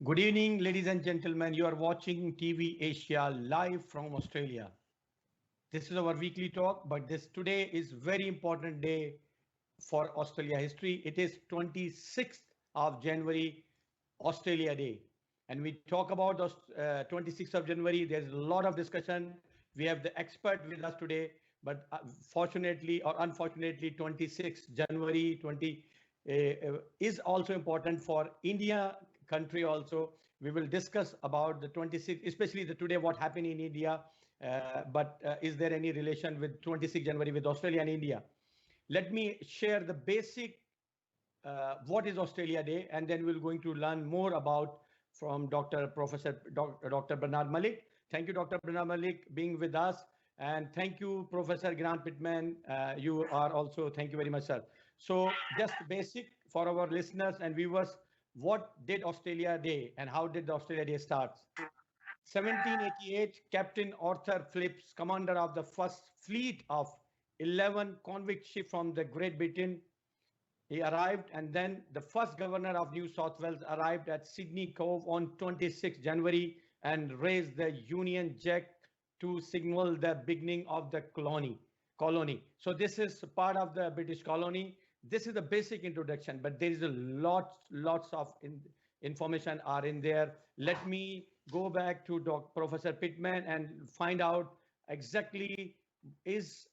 Good evening, ladies and gentlemen. You are watching TV Asia live from Australia. This is our weekly talk, but this today is very important day for Australia history. It is 26th of January, Australia Day. And we talk about 26th of January. There's a lot of discussion. We have the expert with us today, but fortunately or unfortunately, 26th January 20 is also important for India country also. We will discuss about the 26th, especially the today what happened in India. But is there any relation with 26th January with Australia and India? Let me share the basic what is Australia Day, and then we're going to learn more about from Dr. Bernard Malik. Thank you, Dr. Bernard Malik, being with us, and thank you, Professor Pitman. You are also, thank you very much, sir. So just basic for our listeners and viewers, what did Australia Day and how did the Australia Day start? 1788, Captain Arthur Phillips, commander of the first fleet of 11 convict ships from the Great Britain, he arrived, and then the first governor of New South Wales arrived at Sydney Cove on 26 January and raised the Union Jack to signal the beginning of the colony. So this is part of the British colony. This is the basic introduction, but there is a lots of information are in there. Let me go back to Professor Pitman and find out exactly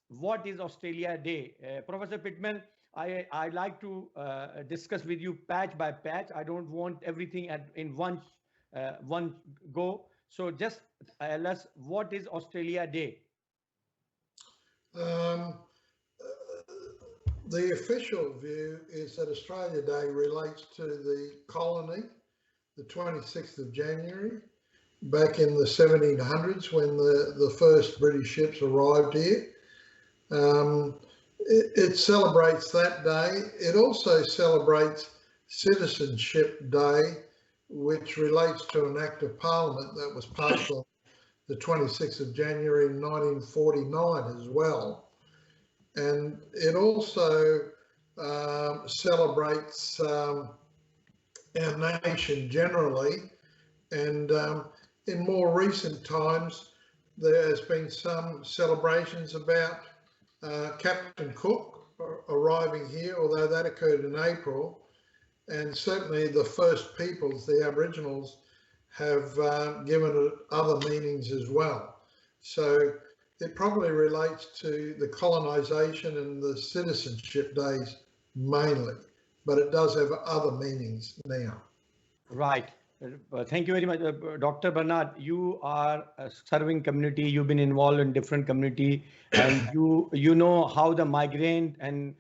what is Australia Day. Professor Pitman, I like to discuss with you patch by patch. I don't want everything in one go. So just tell us what is Australia Day. The official view is that Australia Day relates to the colony, the 26th of January, back in the 1700s when the first British ships arrived here. It celebrates that day. It also celebrates Citizenship Day, which relates to an Act of Parliament that was passed on the 26th of January 1949 as well. And it also celebrates our nation generally. And in more recent times, there has been some celebrations about Captain Cook arriving here, although that occurred in April. And certainly the first peoples, the Aboriginals, have given it other meanings as well. So it probably relates to the colonisation and the citizenship days mainly, but it does have other meanings now. Right. Thank you very much, Dr. Bernard. You are serving community. You've been involved in different community, and you know how the migrant and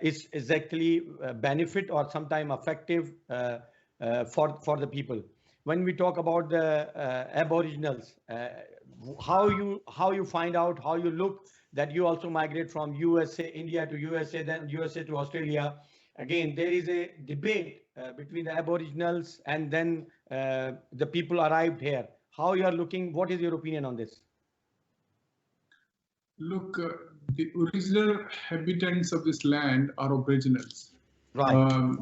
is exactly benefit or sometime effective for the people. When we talk about the Aboriginals, how you find out, how you look that you also migrate from USA, India to USA, then USA to Australia. Again, there is a debate between the Aboriginals and then the people arrived here. How you are looking? What is your opinion on this? Look, the original inhabitants of this land are Aboriginals. Right.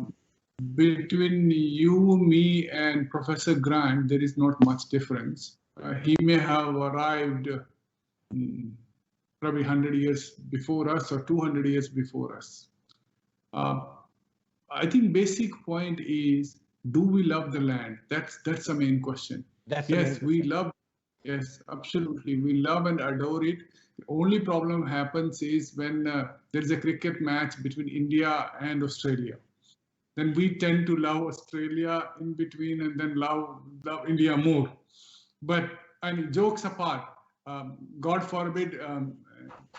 Between you, me, and Professor Grant, there is not much difference. He may have arrived probably 100 years before us or 200 years before us. I think basic point is, do we love the land? That's the main question. Yes, we love. Yes, absolutely. We love and adore it. The only problem happens is when there is a cricket match between India and Australia. Then we tend to love Australia in between and then love India more. But I mean, jokes apart, God forbid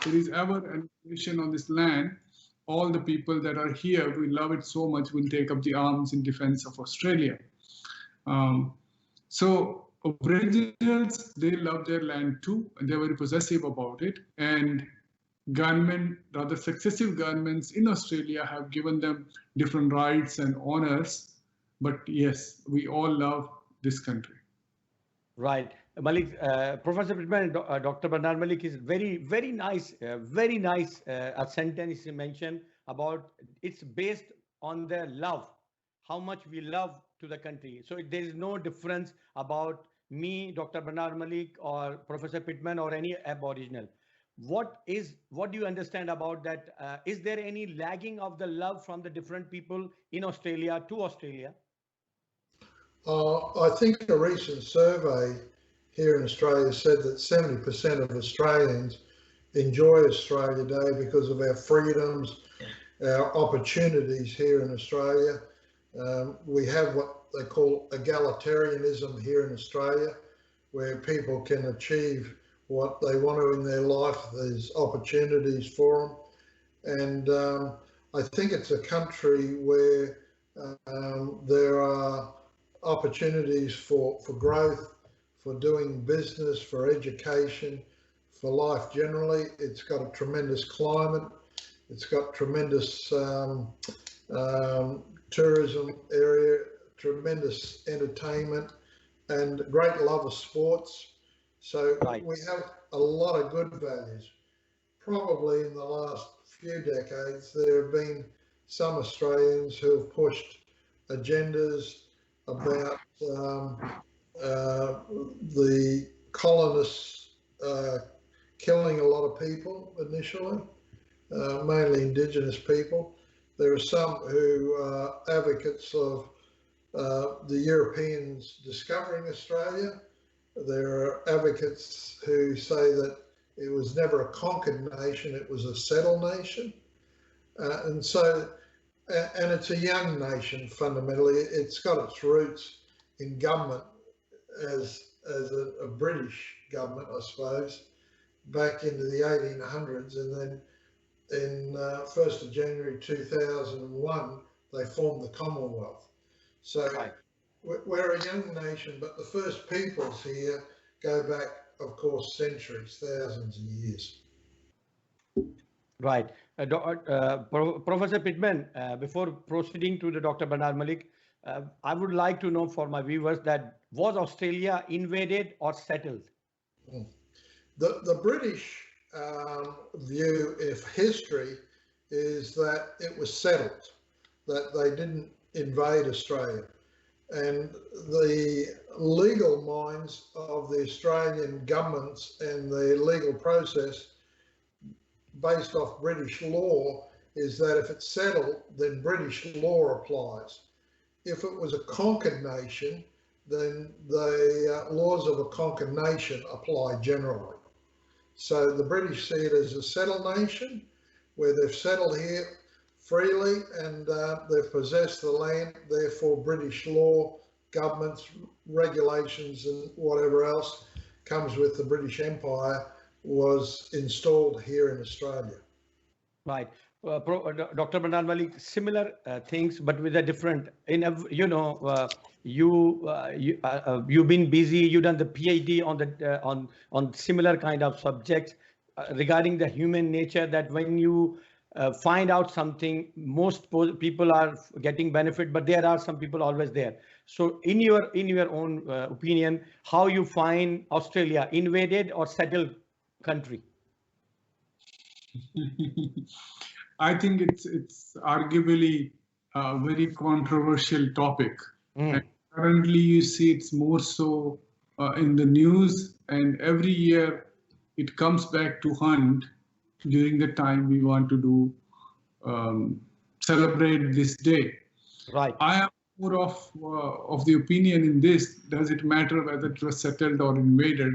there is ever a nation on this land. All the people that are here, we love it so much, we'll take up the arms in defense of Australia. So Aboriginals, they love their land too, and they're very possessive about it. And rather successive governments in Australia have given them different rights and honors. But yes, we all love this country. Right. Malik, Professor Pitman, Dr. Bernard Malik is very nice a sentence he mentioned about it's based on the love, how much we love to the country. So there is no difference about me, Dr. Bernard Malik, or Professor Pittman, or any Aboriginal. What do you understand about that? Is there any lagging of the love from the different people in Australia to Australia? I think a recent survey here in Australia said that 70% of Australians enjoy Australia Day because of our freedoms, our opportunities here in Australia. We have what they call egalitarianism here in Australia, where people can achieve what they want to in their life. There's opportunities for them. And I think it's a country where there are opportunities for growth, for doing business, for education, for life generally. It's got a tremendous climate. It's got tremendous tourism area, tremendous entertainment, and great love of sports. So we have a lot of good values. Probably in the last few decades, there have been some Australians who have pushed agendas about the colonists killing a lot of people initially, mainly Indigenous people. There are some who are advocates of the Europeans discovering Australia. There are advocates who say that it was never a conquered nation, it was a settled nation. And it's a young nation fundamentally. It's got its roots in government as a British government, I suppose, back into the 1800s, and then in 1st of January 2001 they formed the Commonwealth. So we're a young nation, but the first peoples here go back, of course, centuries, thousands of years. Right. Professor Pittman, before proceeding to the Dr. Bernard Malik, I would like to know for my viewers that was Australia invaded or settled? The British view of history is that it was settled, that they didn't invade Australia. And the legal minds of the Australian governments and the legal process based off British law is that if it's settled, then British law applies. If it was a conquered nation, then the laws of a conquered nation apply generally. So the British see it as a settled nation where they've settled here freely and they've possessed the land. Therefore, British law, governments, regulations and whatever else comes with the British Empire was installed here in Australia. Right. Dr. Bernard Malik, similar things, but with a different, you've been busy, you've done the PhD on similar kind of subjects regarding the human nature, that when you find out something, most people are getting benefit, but there are some people always there. So in your own opinion, how you find Australia, invaded or settled country? I think it's arguably a very controversial topic. And currently, you see it's more so in the news, and every year it comes back to haunt during the time we want to do celebrate this day. Right. I am more of the opinion in this. Does it matter whether it was settled or invaded?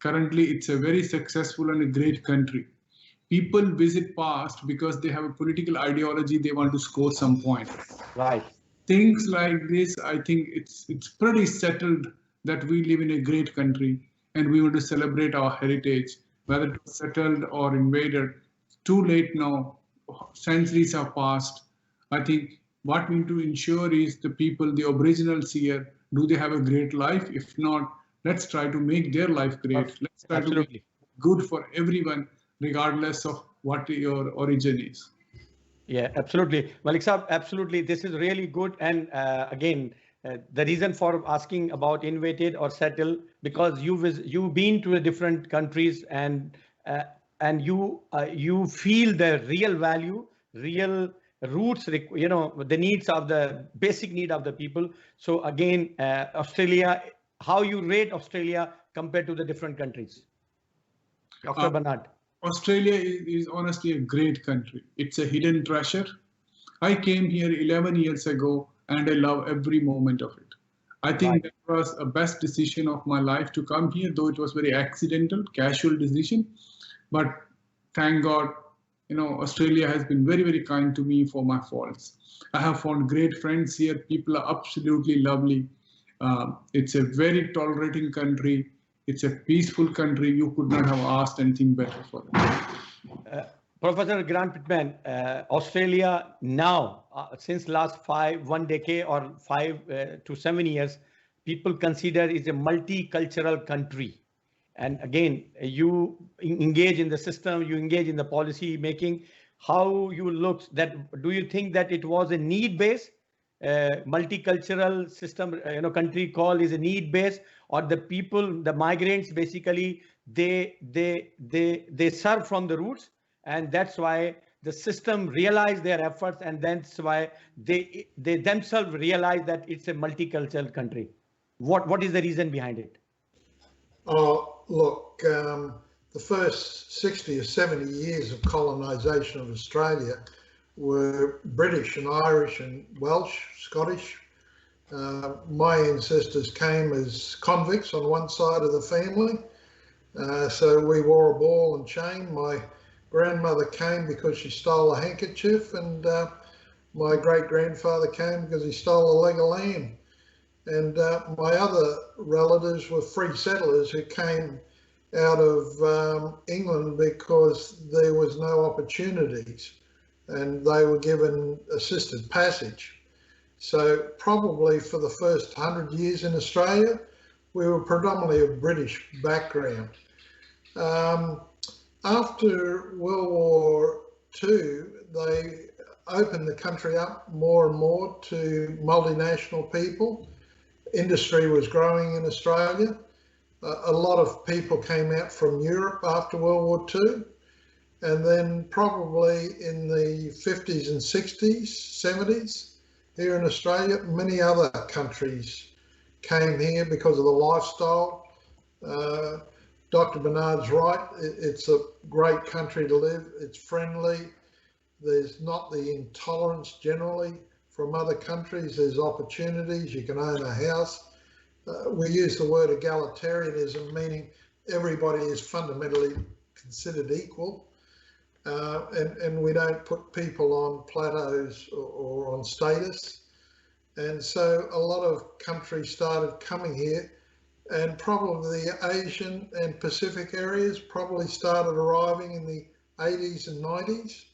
Currently, it's a very successful and a great country. People visit past because they have a political ideology, they want to score some point. Right. Things like this, I think it's pretty settled that we live in a great country and we want to celebrate our heritage, whether it was settled or invaded. Too late now, centuries have passed. I think what we need to ensure is the people, the Aboriginals here, do they have a great life? If not, let's try to make their life great. Let's try to make it good for everyone, regardless of what your origin is. Yeah, absolutely. Malik Saab, absolutely. This is really good. And again, the reason for asking about invaded or settled, because you've been to different countries and you feel the real value, real roots, the needs of the basic need of the people. So again, Australia, how you rate Australia compared to the different countries? Dr. Bernard. Australia is honestly a great country. It's a hidden treasure. I came here 11 years ago and I love every moment of it. I think that was a best decision of my life to come here, though it was very accidental, casual decision. But thank God, Australia has been very, very kind to me for my faults. I have found great friends here. People are absolutely lovely. It's a very tolerating country. It's a peaceful country. You could not have asked anything better for them. Professor Pitman, Australia now, since last 1 decade or 5 to 7 years, people consider is a multicultural country. And again, you engage in the system, you engage in the policy making. How you look that? Do you think that it was a need-based multicultural system? Country call is a need-based, or the people, the migrants, basically they serve from the roots, and that's why the system realized their efforts, and that's why they themselves realize that it's a multicultural country. What is the reason behind it? Oh, look, the first 60 or 70 years of colonisation of Australia were British and Irish and Welsh, Scottish. My ancestors came as convicts on one side of the family, so we wore a ball and chain. My grandmother came because she stole a handkerchief, and my great-grandfather came because he stole a leg of lamb. And my other relatives were free settlers who came out of England because there was no opportunities, and they were given assisted passage. So probably for the first 100 years in Australia, we were predominantly of British background. After World War II, they opened the country up more and more to multinational people. Industry was growing in Australia. A lot of people came out from Europe after World War II. And then probably in the 50s and 60s, 70s, here in Australia, many other countries came here because of the lifestyle. Dr. Bernard's right, it's a great country to live. It's friendly. There's not the intolerance generally from other countries. There's opportunities. You can own a house. We use the word egalitarianism, meaning everybody is fundamentally considered equal. And we don't put people on plateaus or on status. And so a lot of countries started coming here, and probably the Asian and Pacific areas probably started arriving in the 80s and 90s.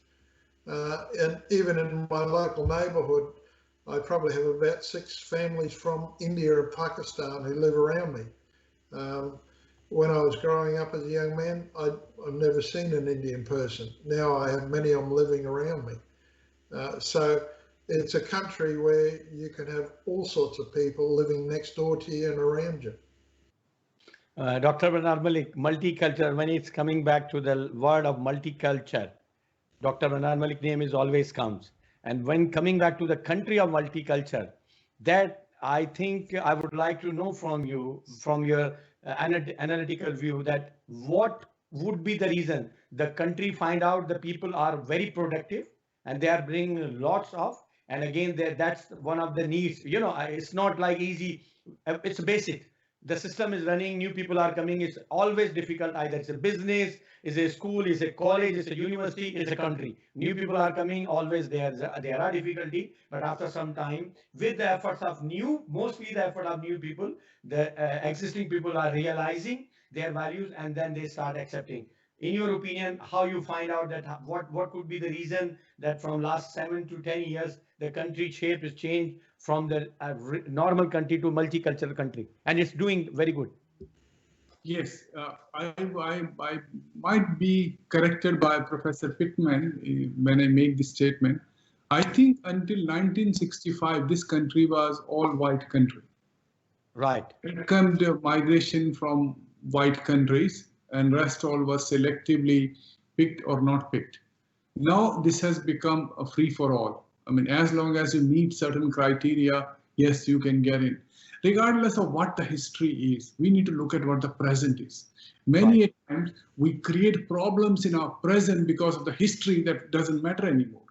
And even in my local neighbourhood, I probably have about 6 families from India and Pakistan who live around me. When I was growing up as a young man, I've never seen an Indian person. Now I have many of them living around me. So it's a country where you can have all sorts of people living next door to you and around you. Dr. Bernard Malik, multicultural, when it's coming back to the word of multicultural, Dr. Bernard Malik name is always comes. And when coming back to the country of multicultural, that I think I would like to know from you, from your analytical view, that what would be the reason the country find out the people are very productive and they are bringing lots of, and again, that's one of the needs. It's not like easy, it's basic. The system is running, new people are coming, it's always difficult. Either it's a business, it's a school, it's a college, it's a university, it's a country. New people are coming, always there are difficulty, but after some time, with the efforts of mostly the effort of new people, the existing people are realizing their values, and then they start accepting. In your opinion, how you find out that what could be the reason that from last 7 to 10 years, the country shape is changed from the normal country to multicultural country, and it's doing very good? Yes, I might be corrected by Professor Pitman when I make this statement. I think until 1965, this country was all white country. Right. It came to migration from white countries, and rest all was selectively picked or not picked. Now this has become a free for all. I mean, as long as you meet certain criteria, yes, you can get in. Regardless of what the history is, we need to look at what the present is. Many times we create problems in our present because of the history that doesn't matter anymore.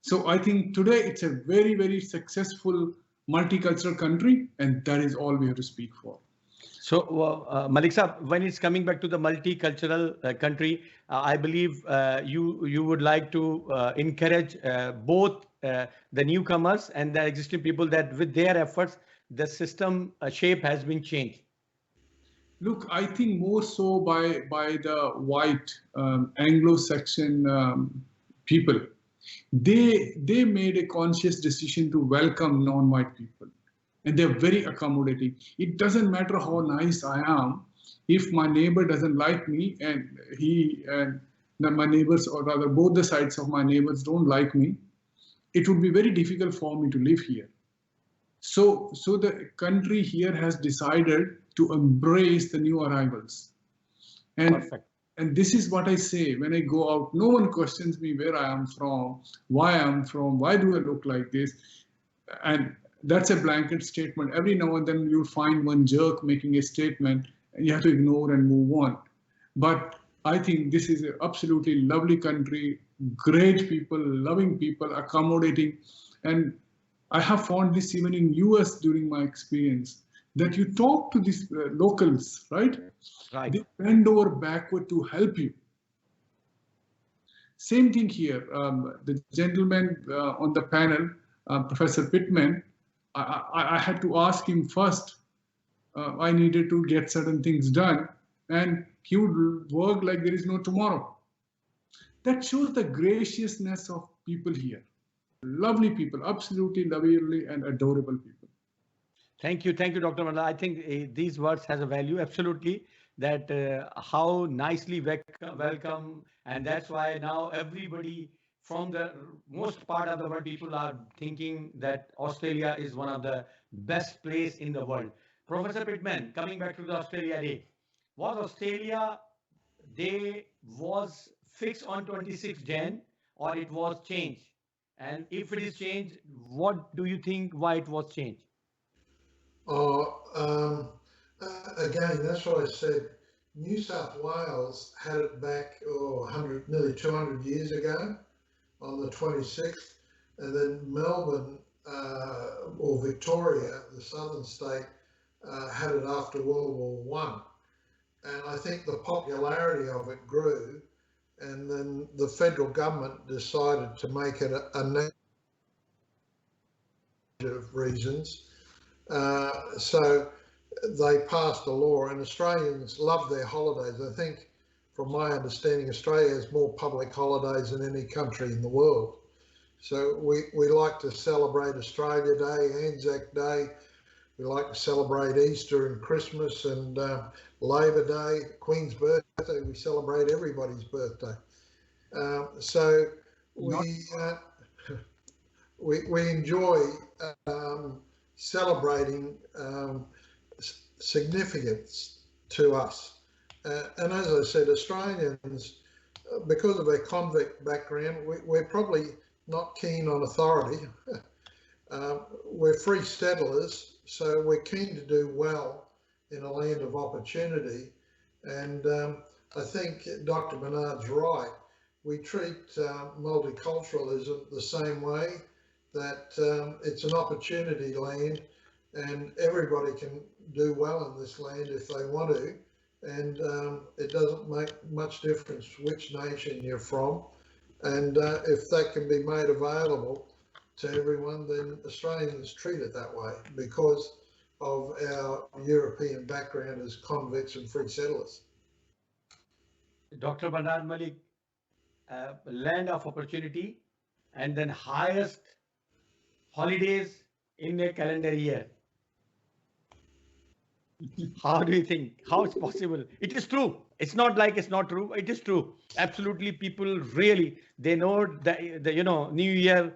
So I think today it's a very, very successful multicultural country, and that is all we have to speak for. So, Malik Sahab, when it's coming back to the multicultural country, I believe you would like to encourage both the newcomers and the existing people that with their efforts, the system shape has been changed. Look, I think more so by the white Anglo-Saxon people. They made a conscious decision to welcome non-white people. And they're very accommodating. It doesn't matter how nice I am, if my neighbor doesn't like me and my neighbors, or rather both the sides of my neighbors don't like me, it would be very difficult for me to live here. So the country here has decided to embrace the new arrivals. And this is what I say when I go out. No one questions me where I am from, why I am from, why do I look like this? And that's a blanket statement. Every now and then you'll find one jerk making a statement and you have to ignore and move on. But I think this is an absolutely lovely country, great people, loving people, accommodating. And I have found this even in US during my experience, that you talk to these locals, right? They bend over backward to help you. Same thing here. The gentleman on the panel, Professor Pitman, I had to ask him first. I needed to get certain things done, and he would work like there is no tomorrow. That shows the graciousness of people here. Lovely people, absolutely lovely and adorable people. Thank you, Dr. Malla. I think these words has a value, absolutely. That how nicely welcome, and that's why now everybody from the most part of the world, people are thinking that Australia is one of the best place in the world. Professor Pitman, coming back to the Australia Day, was Australia Day was fixed on 26 Jan or it was changed? And if it is changed, what do you think why it was changed? Again, that's what I said. New South Wales had it back nearly 200 years ago on the 26th, and then Melbourne or Victoria, the southern state, had it after World War I. And I think the popularity of it grew, and then the federal government decided to make it a native reasons. So they passed a law, and Australians love their holidays. I think, from my understanding, Australia has more public holidays than any country in the world. So we like to celebrate Australia Day, Anzac Day. We like to celebrate Easter and Christmas and Labor Day, Queen's birthday. We celebrate everybody's birthday. So we enjoy celebrating significance to us. And as I said, Australians, because of our convict background, we're probably not keen on authority. We're free settlers, so we're keen to do well in a land of opportunity. And I think Dr. Bernard's right. We treat multiculturalism the same way, that it's an opportunity land and everybody can do well in this land if they want to. And it doesn't make much difference which nation you're from. And if that can be made available to everyone, then Australians treat it that way because of our European background as convicts and free settlers. Dr. Bernard Malik, land of opportunity and then highest holidays in a calendar year. How do you think? How it's possible? It is true. It's not like it's not true. It is true. Absolutely, people really, they know the New Year,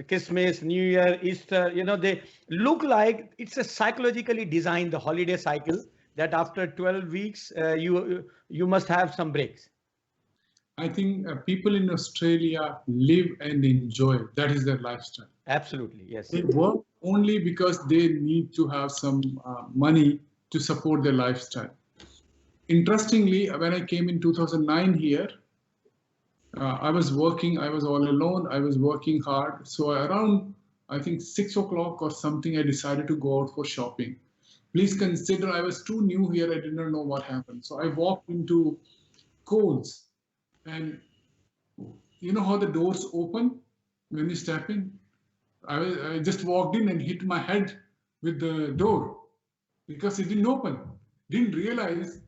Christmas, New Year, Easter, they look like it's a psychologically designed, the holiday cycle, that after 12 weeks, you must have some breaks. I think people in Australia live and enjoy. That is their lifestyle. Absolutely, yes. They work only because they need to have some money to support their lifestyle. Interestingly, when I came in 2009 here, I was working, I was all alone, I was working hard. So around, I think 6 o'clock or something, I decided to go out for shopping. Please consider I was too new here, I did not know what happened. So I walked into Coles, and you know how the doors open when you step in? I just walked in and hit my head with the door because it didn't open. Didn't realize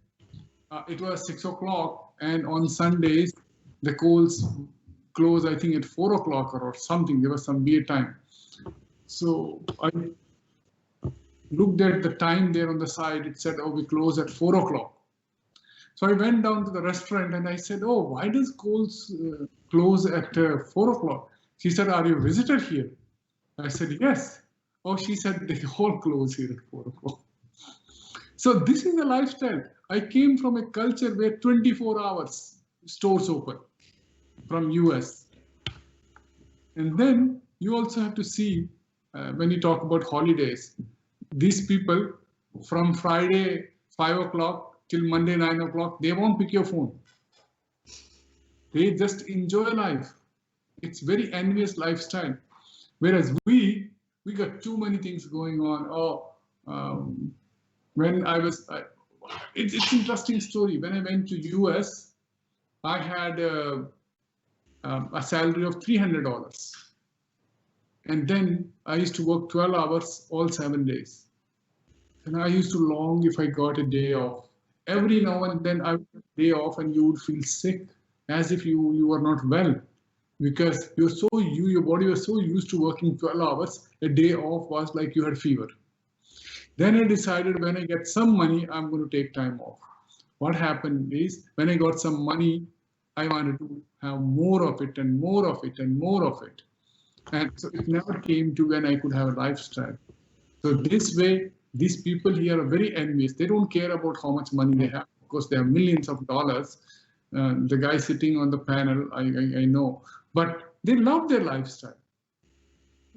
it was 6 o'clock, and on Sundays, the Coles close, I think, at 4 o'clock or something. There was some weird time. So I looked at the time there on the side. It said, oh, we close at 4 o'clock. So I went down to the restaurant and I said, oh, why does Coles close at 4 o'clock? She said, are you a visitor here? I said, yes. Oh, she said, they all close here at 4 o'clock. So this is the lifestyle. I came from a culture where 24 hours stores open from US. And then you also have to see, when you talk about holidays, these people from Friday 5 o'clock till Monday 9 o'clock, they won't pick your phone. They just enjoy life. It's very envious lifestyle. Whereas we got too many things going on. When I was, it's an interesting story. When I went to US, I had a salary of $300. And then I used to work 12 hours all 7 days. And I used to long if I got a day off. Every now and then I would get a day off and you would feel sick as if you were not well. Because your body was so used to working 12 hours, a day off was like you had fever. Then I decided when I get some money, I'm going to take time off. What happened is when I got some money, I wanted to have more of it and more of it and more of it. And so it never came to when I could have a lifestyle. So this way, these people here are very envious. They don't care about how much money they have. Of course, they have millions of dollars. The guy sitting on the panel, I know. But they love their lifestyle.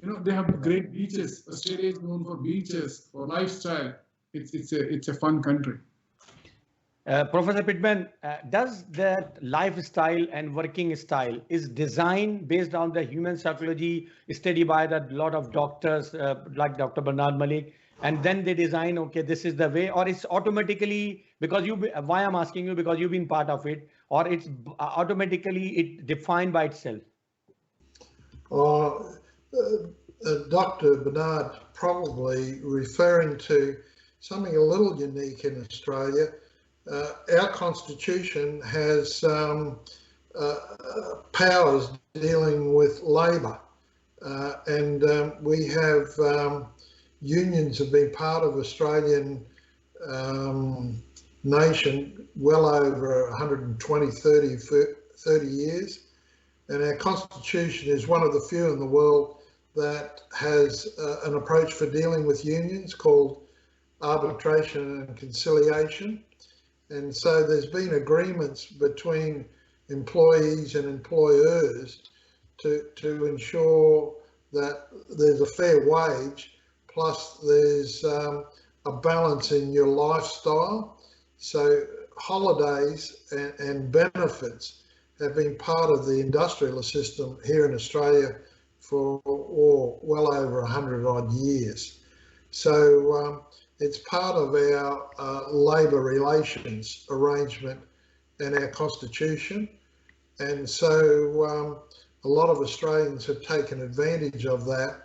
You know, they have great beaches. Australia is known for beaches, for lifestyle. It's a fun country. Professor Pitman, does that lifestyle and working style is designed based on the human psychology study by a lot of doctors like Dr. Bernard Malik, and then they design, okay, this is the way, or it's automatically, because why I'm asking you, because you've been part of it, or it's automatically defined by itself? Dr. Bernard probably referring to something a little unique in Australia. Our constitution has powers dealing with labour, and we have unions have been part of Australian nation well over 120, 30 years. And our constitution is one of the few in the world that has an approach for dealing with unions called arbitration and conciliation. And so there's been agreements between employees and employers to ensure that there's a fair wage, plus there's a balance in your lifestyle. So holidays and benefits have been part of the industrial system here in Australia for well over 100 odd years. So it's part of our labour relations arrangement and our constitution. And so a lot of Australians have taken advantage of that.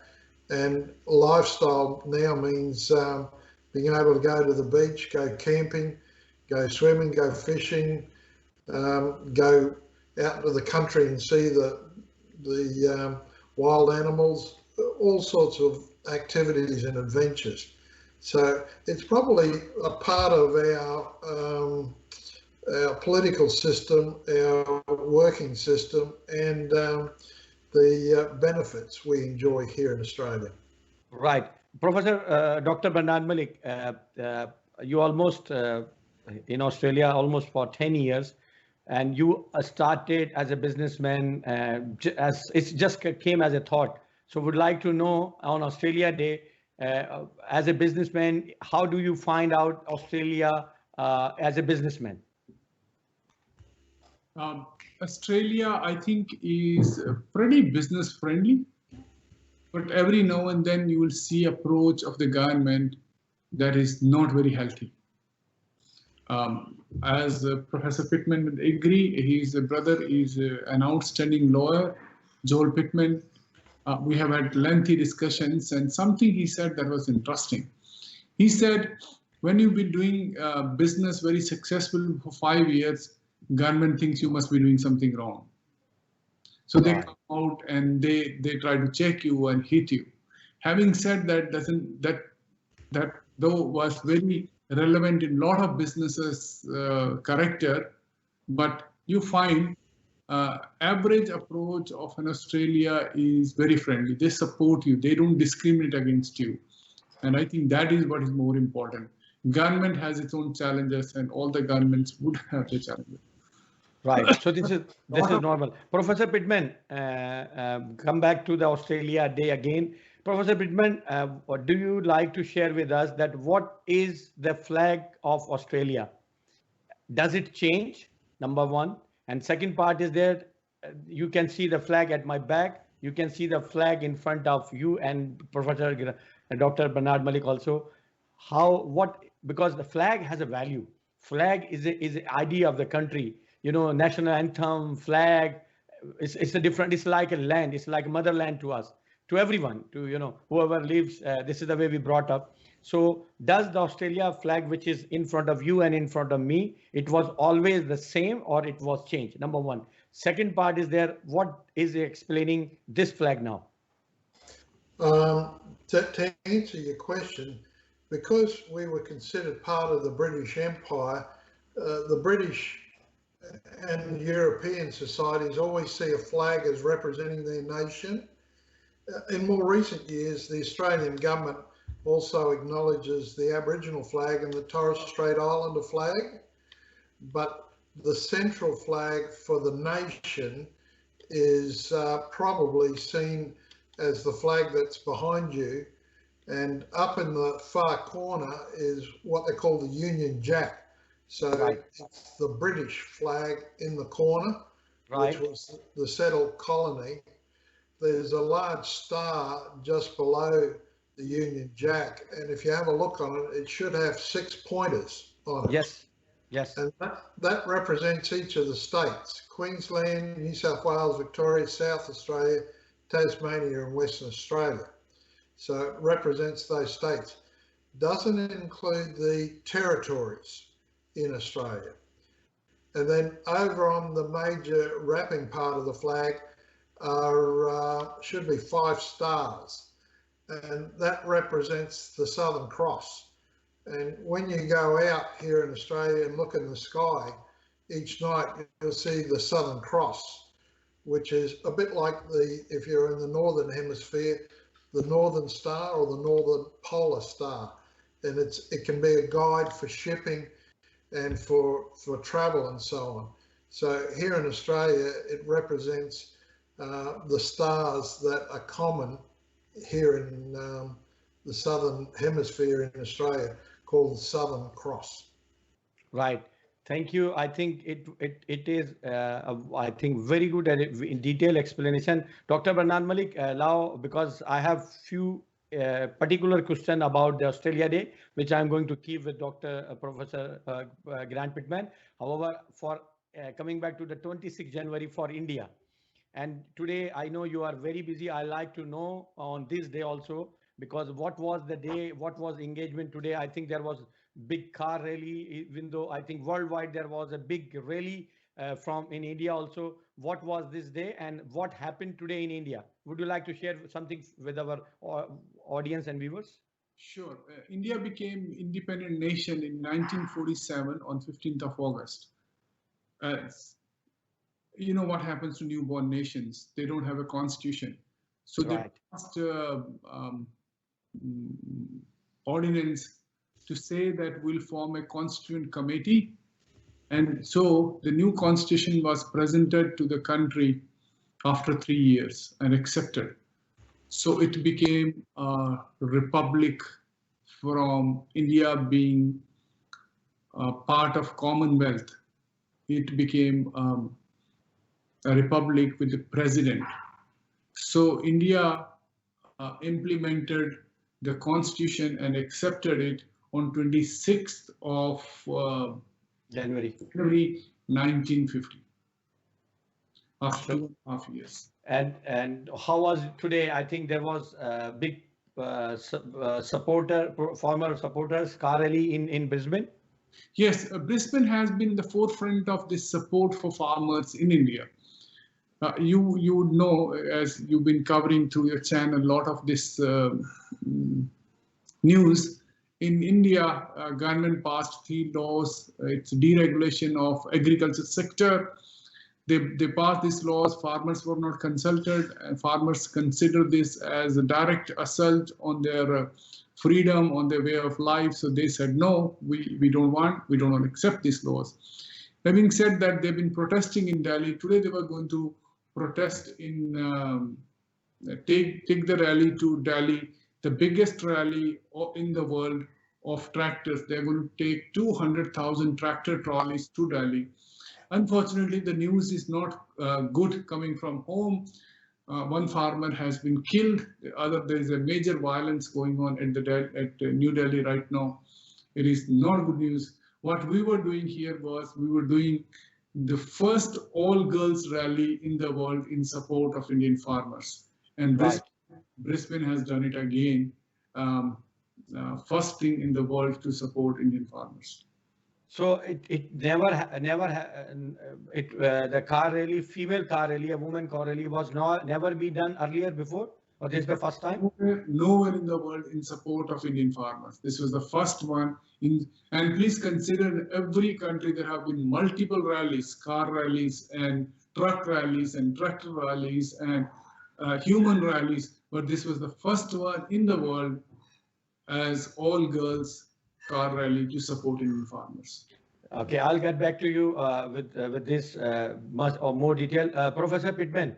And lifestyle now means being able to go to the beach, go camping, go swimming, go fishing, go out into the country and see the wild animals, all sorts of activities and adventures. So it's probably a part of our political system, our working system, and the benefits we enjoy here in Australia. Right. Professor Dr. Bernard Malik, you almost in Australia almost for 10 years. and you started as a businessman, as it just came as a thought. So would like to know on Australia Day, as a businessman, how do you find out Australia as a businessman? Australia, I think, is pretty business friendly, but every now and then you will see approach of the government that is not very healthy. As Professor Pitman would agree, his brother is an outstanding lawyer, Pitman. We have had lengthy discussions, and something he said that was interesting. He said, when you've been doing business very successful for 5 years, government thinks you must be doing something wrong. So they come out and they try to check you and hit you. Having said that, that though was very relevant in a lot of businesses' character, but you find average approach of an Australia is very friendly. They support you. They don't discriminate against you. And I think that is what is more important. Government has its own challenges, and all the governments would have their challenges. Right. So this is normal. Professor Pitman, come back to the Australia Day again. Professor Pitman, what do you like to share with us that what is the flag of Australia? Does it change? Number one. And second part is that you can see the flag at my back. You can see the flag in front of you and Professor Dr. Bernard Malik also. Because the flag has a value. Flag is an idea of the country. You know, national anthem, flag, it's like a land, it's like motherland to us, to everyone, to, you know, whoever lives, this is the way we brought up. So does the Australia flag, which is in front of you and in front of me, it was always the same or it was changed? Number one. Second part is there, what is explaining this flag now? To answer your question, because we were considered part of the British Empire, the British and European societies always see a flag as representing their nation. In more recent years, the Australian government also acknowledges the Aboriginal flag and the Torres Strait Islander flag, but the central flag for the nation is probably seen as the flag that's behind you, and up in the far corner is what they call the Union Jack. So it's the British flag in the corner, which was the settled colony. There's a large star just below the Union Jack, and if you have a look on it, it should have 6 pointers on it. Yes, yes. And that represents each of the states: Queensland, New South Wales, Victoria, South Australia, Tasmania, and Western Australia. So it represents those states. Doesn't include the territories in Australia. And then over on the major wrapping part of the flag should be 5 stars, and that represents the Southern Cross. And when you go out here in Australia and look in the sky each night, you'll see the Southern Cross, which is a bit like if you're in the Northern Hemisphere, the Northern Star or the Northern Polar Star. And it can be a guide for shipping and for travel and so on. So here in Australia, it represents the stars that are common here in the Southern Hemisphere in Australia, called the Southern Cross. Right. Thank you. I think it is, I think, very good and in detailed explanation. Dr. Bernard Malik, now, because I have few particular question about the Australia Day, which I'm going to keep with Professor Grant Pitman. However, for coming back to the 26th January for India, and today I know you are very busy. I like to know on this day also, because what was the day, what was engagement today? I think there was big car rally, even though I think worldwide there was a big rally from in India also. What was this day and what happened today in India? Would you like to share something with our audience and viewers? Sure. India became independent nation in 1947 on 15th of August. You know what happens to newborn nations? They don't have a constitution. So they passed ordinance to say that we'll form a constituent committee And so the new constitution was presented to the country after 3 years and accepted. So it became a republic from India being part of Commonwealth. It became a republic with a president. So India implemented the constitution and accepted it on 26th of January 1950, after 2.5 years. And how was it today? I think there was a big former supporters car rally in Brisbane. Yes, Brisbane has been the forefront of this support for farmers in India. You would know, as you've been covering through your channel, a lot of this news. In India, government passed 3 laws. It's deregulation of agriculture sector. They passed these laws. Farmers were not consulted, and farmers considered this as a direct assault on their freedom, on their way of life. So they said, no, we don't want to accept these laws. Having said that, they've been protesting in Delhi. Today they were going to protest in, take the rally to Delhi, the biggest rally in the world of tractors. They're going to take 200,000 tractor trolleys to Delhi. Unfortunately, the news is not good coming from home. One farmer has been killed. There is a major violence going on at New Delhi right now. It is not good news. What we were doing here was we were doing the first all-girls rally in the world in support of Indian farmers. And Brisbane has done it again, first thing in the world to support Indian farmers. So the car rally, female car rally, a woman car rally was never been done earlier before, or this is the first time? Nowhere in the world in support of Indian farmers. This was the first one. And please consider in every country there have been multiple rallies, car rallies and truck rallies and tractor rallies and human rallies. But this was the first one in the world as all girls car rally to support Indian farmers. Okay, I'll get back to you with this much or more detail. Professor Pitman,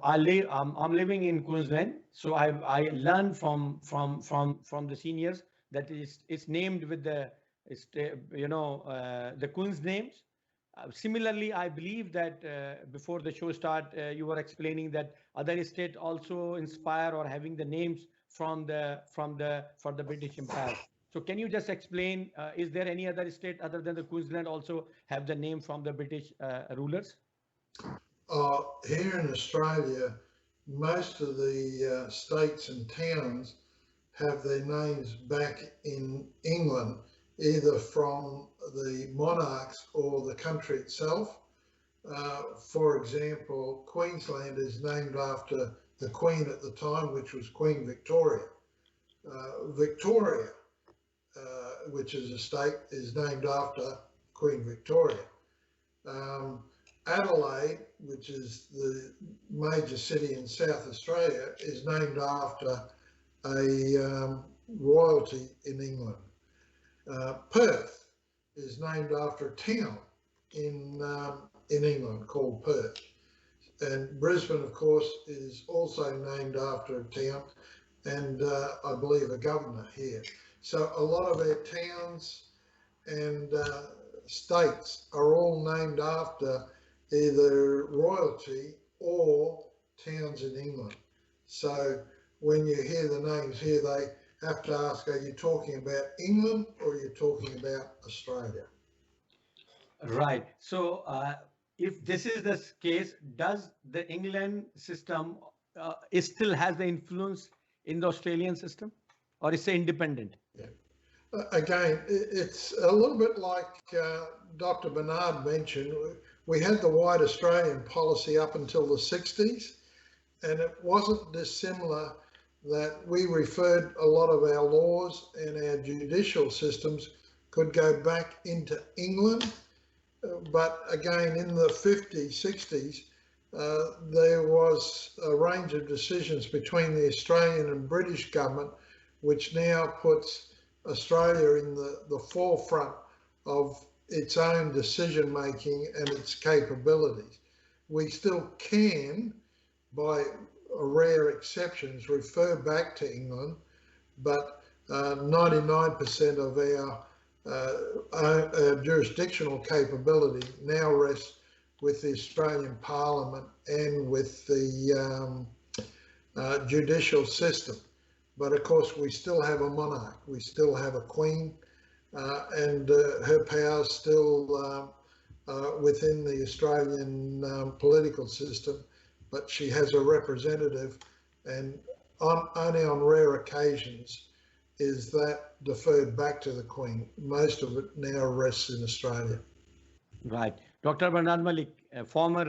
I'm living in Queensland, so I learned from the seniors that it's named with the the Queen's names. Similarly, I believe that before the show start, you were explaining that other states also inspire or having the names for the British Empire. So can you just explain, is there any other state other than the Queensland also have the name from the British rulers? Here in Australia, most of the states and towns have their names back in England, either from the monarchs or the country itself. For example, Queensland is named after the Queen at the time, which was Queen Victoria. Victoria, which is a state, is named after Queen Victoria. Adelaide, which is the major city in South Australia, is named after a royalty in England. Perth is named after a town in England called Perth. And Brisbane, of course, is also named after a town and I believe a governor here. So a lot of our towns and states are all named after either royalty or towns in England. So when you hear the names here, they have to ask, are you talking about England or are you talking about Australia? Right. So if this is the case, does the England system still has the influence in the Australian system, or is it independent? Yeah. Again, it's a little bit like Dr. Bernard mentioned. We had the white Australian policy up until the 60s, and it wasn't dissimilar that we referred a lot of our laws and our judicial systems could go back into England. But again, in the 50s, 60s, there was a range of decisions between the Australian and British government, which now puts Australia in the forefront of its own decision making and its capabilities. We still can, by rare exceptions, refer back to England, but 99% of our jurisdictional capability now rests with the Australian Parliament and with the judicial system. But of course, we still have a monarch, we still have a queen, and her powers still within the Australian political system, but she has a representative, and only on rare occasions is that deferred back to the Queen. Most of it now rests in Australia. Right. Dr. Bernard Malik, former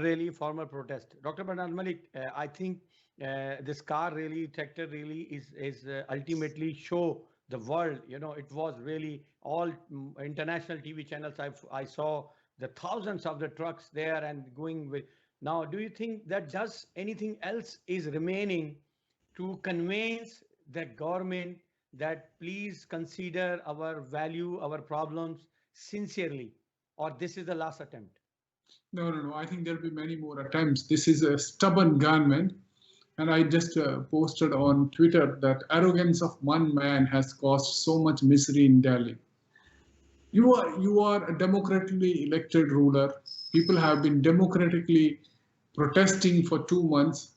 protest. Dr. Bernard Malik, I think this car really, tractor really is ultimately show the world, it was really all international TV channels. I saw the thousands of the trucks there and going with. Now, do you think that just anything else is remaining to convince the government that please consider our value, our problems sincerely, or this is the last attempt? No. I think there'll be many more attempts. This is a stubborn government. And I just posted on Twitter that arrogance of one man has caused so much misery in Delhi. You are a democratically elected ruler. People have been democratically protesting for 2 months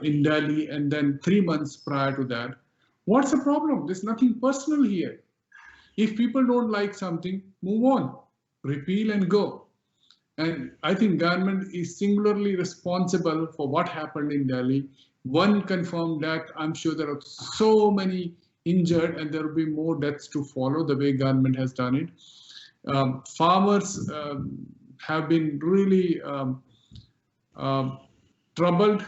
in Delhi and then 3 months prior to that. What's the problem? There's nothing personal here. If people don't like something, move on, repeal and go. And I think government is singularly responsible for what happened in Delhi. One confirmed death. I'm sure there are so many injured and there will be more deaths to follow the way government has done it. Farmers have been really troubled.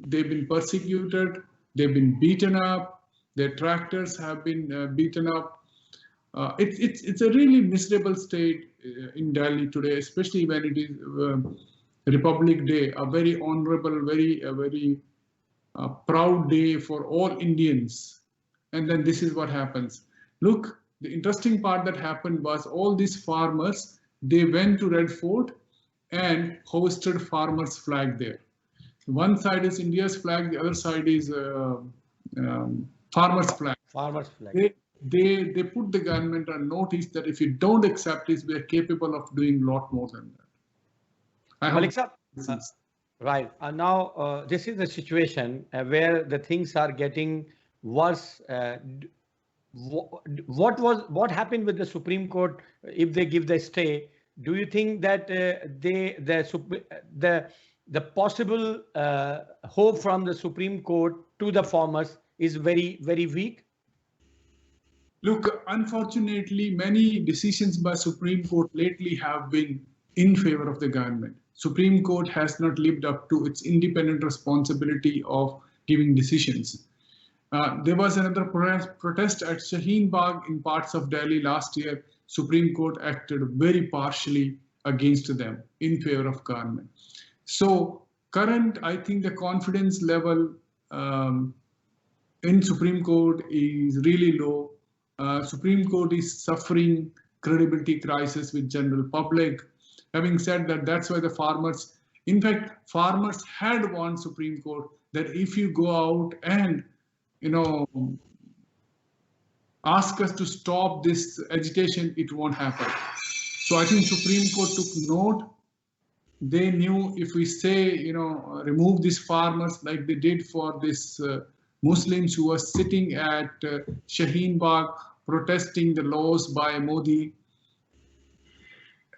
They've been persecuted. They've been beaten up. Their tractors have been beaten up. It's a really miserable state in Delhi today, especially when it is Republic Day, a very honorable, very proud day for all Indians. And then this is what happens. Look, the interesting part that happened was all these farmers, they went to Red Fort and hosted farmers' flag there. One side is India's flag, the other side is farmers' flag. Farmers' flag. They put the government on notice that if you don't accept this, we are capable of doing a lot more than that. Malik sir, right. Now, this is the situation where the things are getting worse. What happened with the Supreme Court if they give the stay? Do you think that the possible hope from the Supreme Court to the farmers is very, very weak? Look, unfortunately, many decisions by Supreme Court lately have been in favor of the government. Supreme Court has not lived up to its independent responsibility of giving decisions. There was another protest at Shaheen Bagh in parts of Delhi last year. Supreme Court acted very partially against them in favor of government. So I think the confidence level in Supreme Court is really low. Supreme Court is suffering credibility crisis with general public. Having said that, that's why the farmers, in fact, farmers had warned Supreme Court that if you go out and, ask us to stop this agitation, it won't happen. So I think Supreme Court took note. They knew if we say, remove these farmers like they did for this Muslims who were sitting at Shaheen Bagh protesting the laws by Modi,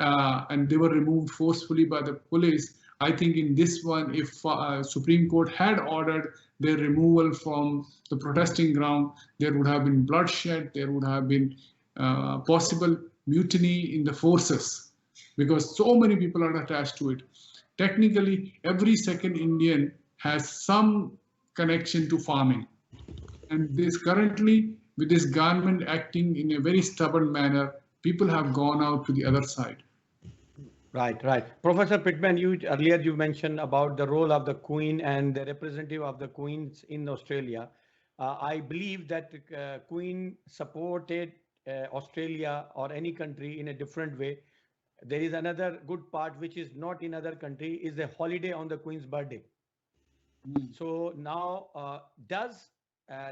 and they were removed forcefully by the police. I think in this one, if Supreme Court had ordered their removal from the protesting ground, there would have been bloodshed, there would have been possible mutiny in the forces, because so many people are attached to it. Technically, every second Indian has some connection to farming. And this currently, with this government acting in a very stubborn manner, people have gone out to the other side. Right. Professor Pitman, earlier you mentioned about the role of the Queen and the representative of the Queens in Australia. I believe that Queen supported Australia or any country in a different way. there is another good part which is not in other country, is a holiday on the Queen's birthday. So now, does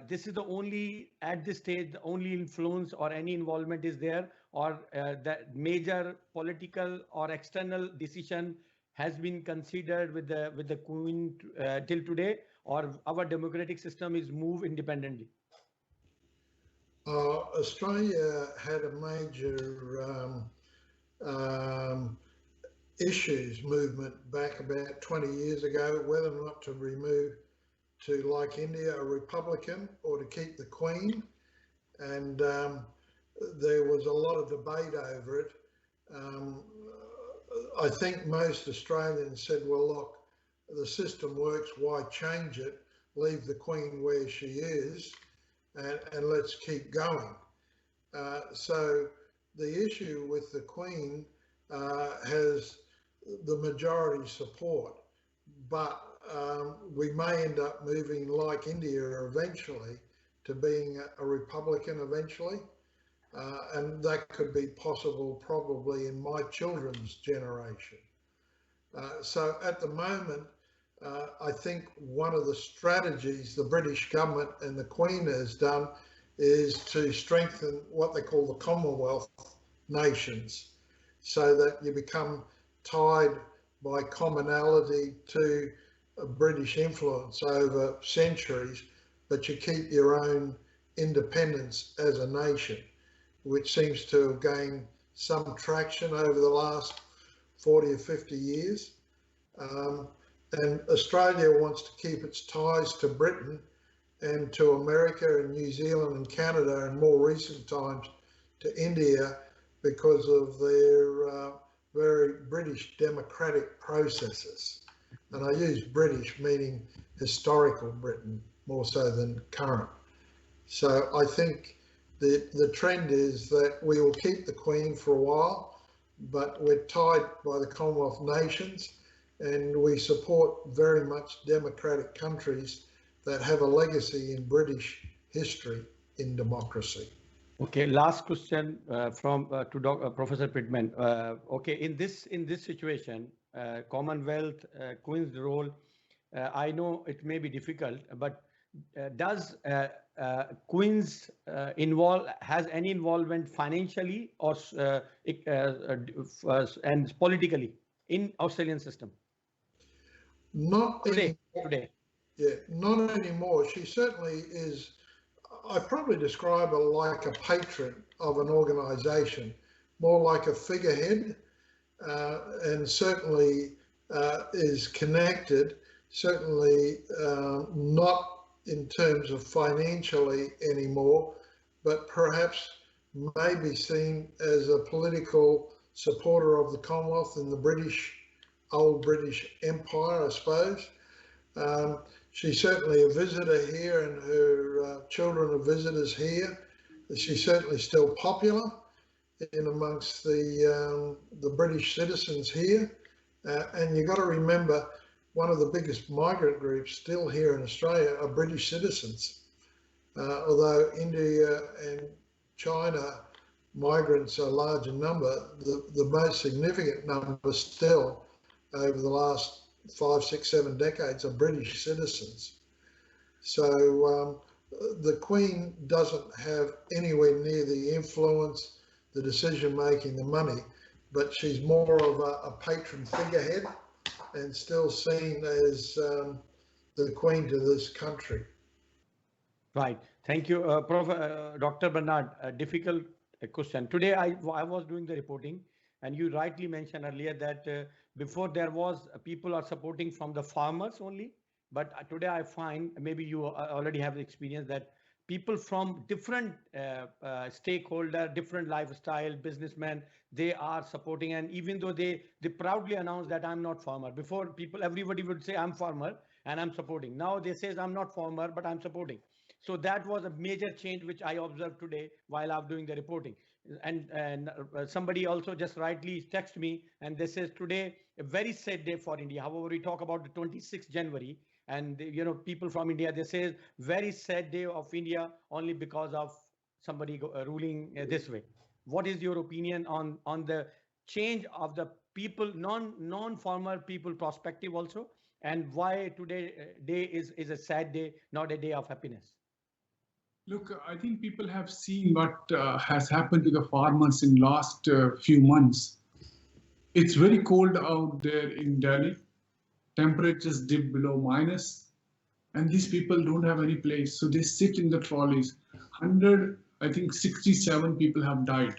this is the only, at this stage, the only influence or any involvement is there, or the major political or external decision has been considered with the Queen till today, or our democratic system is move independently? Australia had a major issues movement back about 20 years ago, whether or not to remove, to, like India, a republican or to keep the Queen. And there was a lot of debate over it. I think most Australians said, well, look, the system works, why change it? Leave the Queen where she is and let's keep going. So the issue with the Queen has the majority support, but we may end up moving, like India eventually, to being a republican eventually, and that could be possible probably in my children's generation. So at the moment, I think one of the strategies the British government and the Queen has done is to strengthen what they call the Commonwealth nations, so that you become tied by commonality to a British influence over centuries, but you keep your own independence as a nation, which seems to have gained some traction over the last 40 or 50 years. And Australia wants to keep its ties to Britain and to America and New Zealand and Canada, and more recent times to India, because of their very British democratic processes. And I use British meaning historical Britain more so than current. So I think the trend is that we will keep the Queen for a while, but we're tied by the Commonwealth nations, and we support very much democratic countries that have a legacy in British history in democracy. Okay, last question from Professor Pitman. Okay, in this situation, Commonwealth Queen's role, I know it may be difficult, but does Queen's has any involvement financially or and politically in Australian system? Not today. Yeah, not anymore. She certainly is. I probably describe her like a patron of an organisation, more like a figurehead, and certainly is connected, certainly not in terms of financially anymore, but perhaps may be seen as a political supporter of the Commonwealth in the old British Empire, I suppose. She's certainly a visitor here, and her children are visitors here. She's certainly still popular in amongst the British citizens here. And you've got to remember, one of the biggest migrant groups still here in Australia are British citizens. Although India and China migrants are large in number, the most significant number still over the last 5, 6, 7 decades are British citizens. So the Queen doesn't have anywhere near the influence, the decision making, the money, but she's more of a patron figurehead and still seen as the Queen to this country. Right. Thank you, Dr. Bernard. A difficult question. Today I was doing the reporting, and you rightly mentioned earlier that before there was people are supporting from the farmers only, but today I find, maybe you already have the experience, that people from different stakeholder, different lifestyle, businessmen, they are supporting. And even though they proudly announce that I'm not farmer, before everybody would say I'm farmer and I'm supporting. Now they say I'm not farmer, but I'm supporting. So that was a major change which I observed today while I'm doing the reporting. And somebody also just rightly texted me, and this is today a very sad day for India. However, we talk about the 26th January, and people from India, they say very sad day of India only because of somebody ruling this way. What is your opinion on the change of the people, non-farmer people perspective also, and why today day is a sad day, not a day of happiness? Look, I think people have seen what has happened to the farmers in last few months. It's very cold out there in Delhi. Temperatures dip below minus, and these people don't have any place, so they sit in the trolleys. 100, I think 67 people have died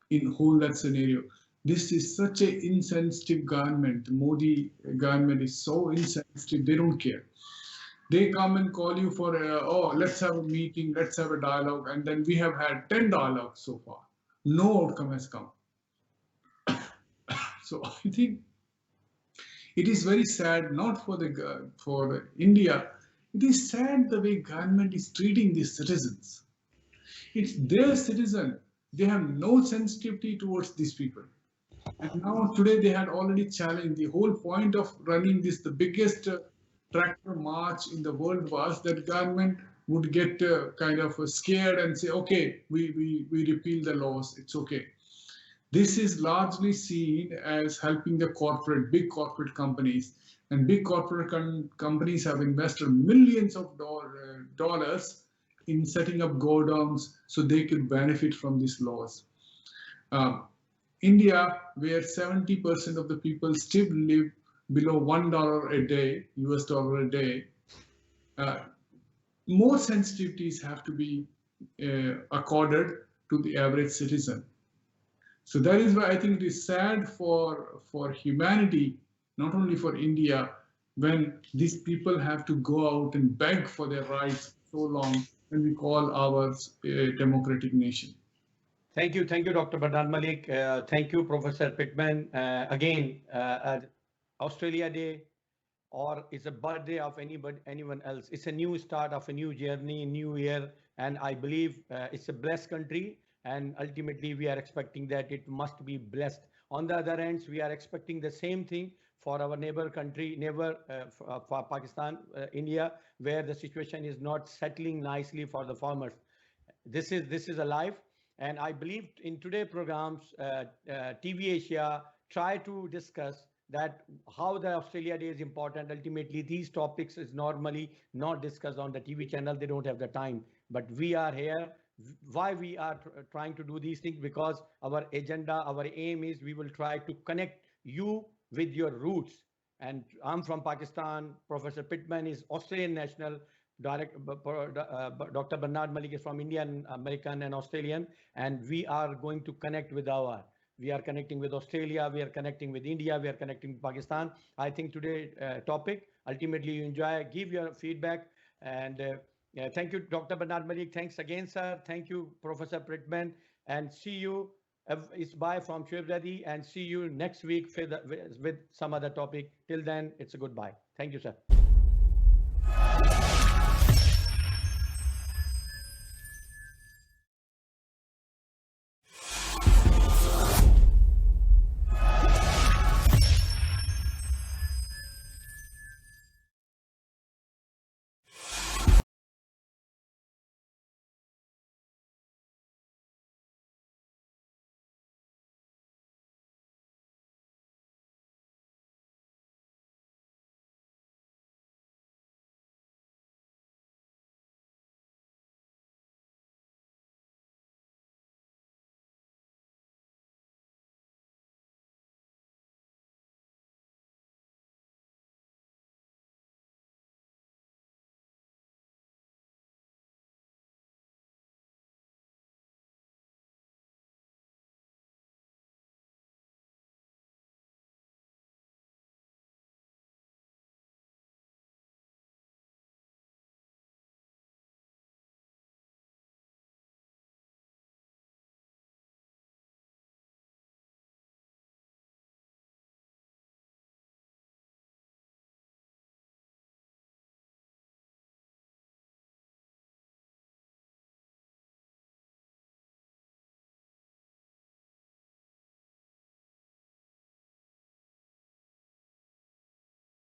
in whole that scenario. This is such an insensitive government. Modi government is so insensitive, they don't care. They come and call you for, oh, let's have a meeting, let's have a dialogue, and then we have had 10 dialogues so far. No outcome has come. So I think it is very sad, not for India. It is sad the way government is treating these citizens. It's their citizen. They have no sensitivity towards these people. And now today they had already challenged. The whole point of running this, the biggest tractor march in the world, was that government would get kind of scared and say, okay, we repeal the laws, it's okay. This is largely seen as helping the big corporate companies. And big corporate companies have invested millions of dollars in setting up godowns so they could benefit from these laws. India, where 70% of the people still live below $1 a day, US dollar a day, more sensitivities have to be accorded to the average citizen. So that is why I think it is sad for humanity, not only for India, when these people have to go out and beg for their rights so long, when we call ours a democratic nation. Thank you, Dr. Malik. Thank you, Professor Pitman. Again, Australia Day, or it's a birthday of anyone else. It's a new start of a new journey, new year, and I believe it's a blessed country. And ultimately, we are expecting that it must be blessed. On the other hand, we are expecting the same thing for our neighbor country, for Pakistan, India, where the situation is not settling nicely for the farmers. This is a life, and I believe in today's programs, TV Asia try to discuss that how the Australia Day is important. Ultimately, these topics is normally not discussed on the TV channel. They don't have the time, but we are here. Why we are trying to do these things? Because our agenda, our aim is we will try to connect you with your roots. And I'm from Pakistan. Professor Pitman is Australian national. Dr. Malik is from Indian, American, and Australian. And we are going to connect with we are connecting with Australia. We are connecting with India. We are connecting with Pakistan. I think today's topic, ultimately you enjoy, give your feedback, and thank you, Dr. Malik. Thanks again, sir. Thank you, Professor Pitman. And see you. It's bye from Shoaib, Zaidi, and see you next week with some other topic. Till then, it's a goodbye. Thank you, sir.